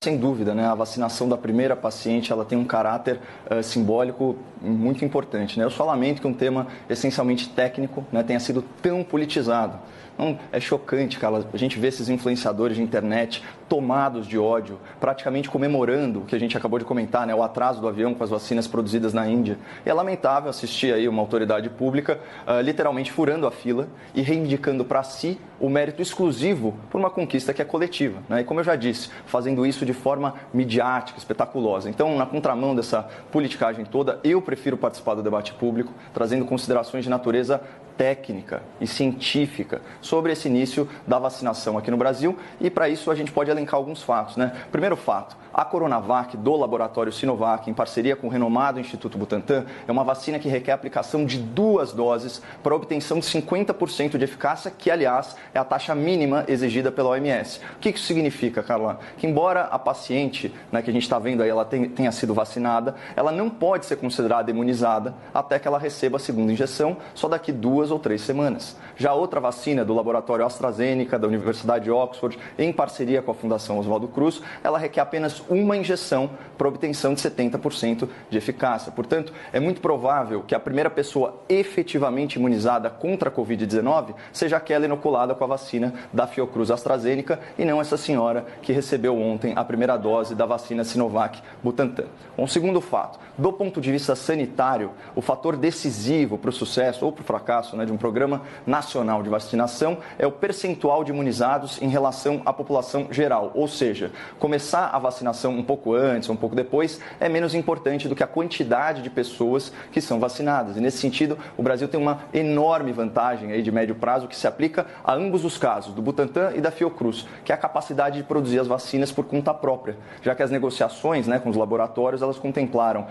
Sem dúvida, né? A vacinação da primeira paciente ela tem um caráter simbólico muito importante, né? Eu só lamento que um tema essencialmente técnico, né, tenha sido tão politizado. Então, é chocante, cara, a gente vê esses influenciadores de internet tomados de ódio, praticamente comemorando o que a gente acabou de comentar, né, o atraso do avião com as vacinas produzidas na Índia. E é lamentável assistir aí uma autoridade pública literalmente furando a fila e reivindicando para si o mérito exclusivo por uma conquista que é coletiva, né? E como eu já disse, fazendo isso de forma midiática, espetaculosa. Então, na contramão dessa politicagem toda, eu prefiro participar do debate público, trazendo considerações de natureza técnica e científica sobre esse início da vacinação aqui no Brasil, e para isso a gente pode elencar alguns fatos, né? Primeiro fato, a Coronavac do laboratório Sinovac, em parceria com o renomado Instituto Butantan, é uma vacina que requer a aplicação de 2 doses para obtenção de 50% de eficácia, que aliás é a taxa mínima exigida pela OMS. O que isso significa, Carla? Que embora a paciente, né, que a gente está vendo aí, ela tenha sido vacinada, ela não pode ser considerada imunizada até que ela receba a segunda injeção, só daqui 2 ou 3 semanas. Já outra vacina do laboratório AstraZeneca, da Universidade de Oxford, em parceria com a Fundação Oswaldo Cruz, ela requer apenas uma injeção para obtenção de 70% de eficácia. Portanto, é muito provável que a primeira pessoa efetivamente imunizada contra a Covid-19 seja aquela inoculada com a vacina da Fiocruz AstraZeneca e não essa senhora que recebeu ontem a primeira dose da vacina Sinovac Butantan. Um segundo fato, do ponto de vista sanitário, o fator decisivo para o sucesso ou para o fracasso, né, de um programa nacional de vacinação é o percentual de imunizados em relação à população geral, ou seja, começar a vacinação um pouco antes ou um pouco depois é menos importante do que a quantidade de pessoas que são vacinadas. E nesse sentido, o Brasil tem uma enorme vantagem aí de médio prazo que se aplica a ambos os casos, do Butantan e da Fiocruz, que é a capacidade de produzir as vacinas por conta própria, já que as negociações, né, com os laboratórios, elas contemplaram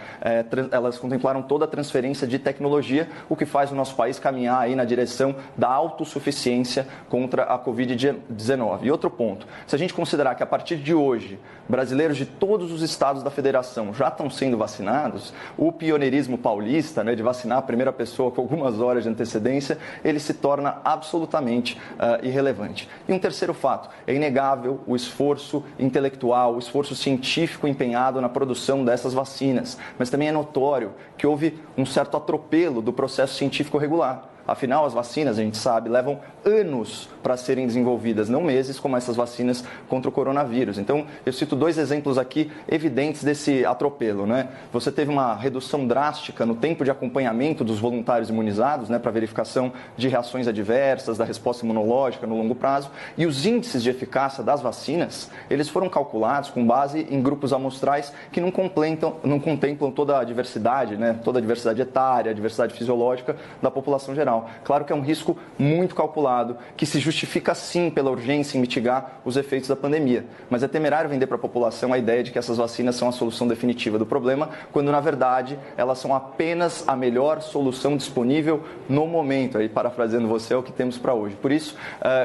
toda a transferência de tecnologia, o que faz o nosso país caminhar aí na direção da autossuficiência contra a Covid-19. E outro ponto, se a gente considerar que a partir de hoje, brasileiros de todos os estados da federação já estão sendo vacinados, o pioneirismo paulista, né, de vacinar a primeira pessoa com algumas horas de antecedência, ele se torna absolutamente irrelevante. E um terceiro fato, é inegável o esforço intelectual, o esforço científico empenhado na produção dessas vacinas, mas também é notório que houve um certo atropelo do processo científico regular. Afinal, as vacinas, a gente sabe, levam anos para serem desenvolvidas, não meses, como essas vacinas contra o coronavírus. Então, eu cito 2 exemplos aqui evidentes desse atropelo, né? Você teve uma redução drástica no tempo de acompanhamento dos voluntários imunizados, né, para verificação de reações adversas, da resposta imunológica no longo prazo, e os índices de eficácia das vacinas, eles foram calculados com base em grupos amostrais que não contemplam toda a diversidade, né, toda a diversidade etária, a diversidade fisiológica da população geral. Claro que é um risco muito calculado, que se justifica sim pela urgência em mitigar os efeitos da pandemia. Mas é temerário vender para a população a ideia de que essas vacinas são a solução definitiva do problema, quando na verdade elas são apenas a melhor solução disponível no momento. Aí, parafraseando você, é o que temos para hoje. Por isso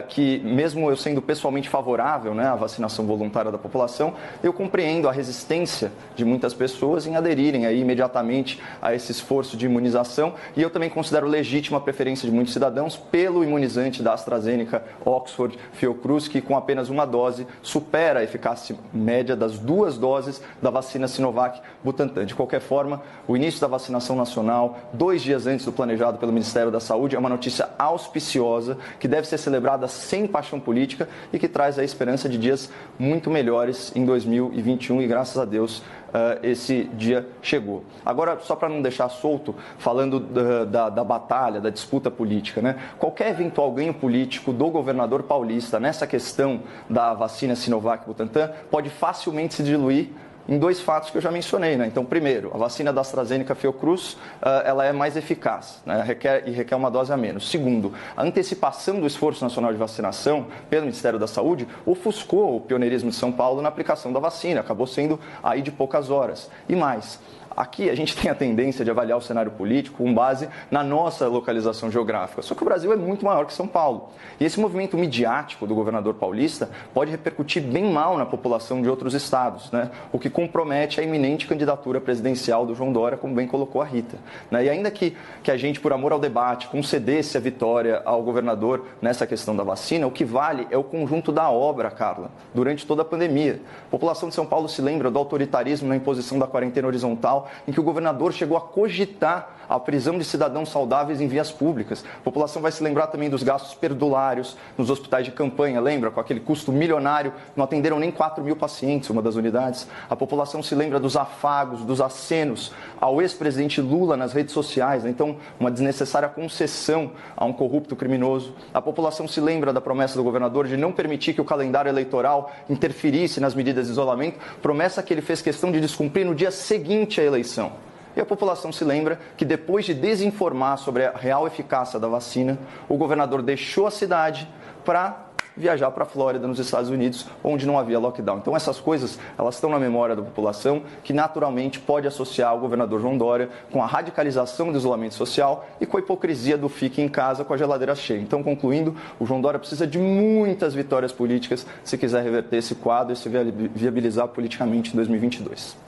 que, mesmo eu sendo pessoalmente favorável, né, à vacinação voluntária da população, eu compreendo a resistência de muitas pessoas em aderirem aí imediatamente a esse esforço de imunização, e eu também considero legítima a preferência de muitos cidadãos pelo imunizante da AstraZeneca, Oxford, Fiocruz, que com apenas uma dose supera a eficácia média das 2 doses da vacina Sinovac Butantan. De qualquer forma, o início da vacinação nacional, 2 dias antes do planejado pelo Ministério da Saúde, é uma notícia auspiciosa que deve ser celebrada sem paixão política e que traz a esperança de dias muito melhores em 2021 e, graças a Deus, esse dia chegou. Agora, só para não deixar solto, falando da batalha, da disputa política, né? Qualquer eventual ganho político do governador paulista nessa questão da vacina Sinovac Butantan pode facilmente se diluir em 2 fatos que eu já mencionei, né? Então, primeiro, a vacina da AstraZeneca Fiocruz, ela é mais eficaz, né? requer uma dose a menos. Segundo, a antecipação do esforço nacional de vacinação pelo Ministério da Saúde ofuscou o pioneirismo de São Paulo na aplicação da vacina, acabou sendo aí de poucas horas. E mais, Aqui a gente tem a tendência de avaliar o cenário político com base na nossa localização geográfica. Só que o Brasil é muito maior que São Paulo. E esse movimento midiático do governador paulista pode repercutir bem mal na população de outros estados, né? O que compromete a iminente candidatura presidencial do João Dória, como bem colocou a Rita. E ainda que a gente, por amor ao debate, concedesse a vitória ao governador nessa questão da vacina, o que vale é o conjunto da obra, Carla, durante toda a pandemia. A população de São Paulo se lembra do autoritarismo na imposição da quarentena horizontal, em que o governador chegou a cogitar a prisão de cidadãos saudáveis em vias públicas. A população vai se lembrar também dos gastos perdulários nos hospitais de campanha, lembra? Com aquele custo milionário, não atenderam nem 4 mil pacientes, uma das unidades. A população se lembra dos afagos, dos acenos ao ex-presidente Lula nas redes sociais, né? Então, uma desnecessária concessão a um corrupto criminoso. A população se lembra da promessa do governador de não permitir que o calendário eleitoral interferisse nas medidas de isolamento, promessa que ele fez questão de descumprir no dia seguinte à eleição. E a população se lembra que depois de desinformar sobre a real eficácia da vacina, o governador deixou a cidade para viajar para a Flórida, nos Estados Unidos, onde não havia lockdown. Então essas coisas, elas estão na memória da população, que naturalmente pode associar o governador João Dória com a radicalização do isolamento social e com a hipocrisia do fique em casa com a geladeira cheia. Então, concluindo, o João Dória precisa de muitas vitórias políticas se quiser reverter esse quadro e se viabilizar politicamente em 2022.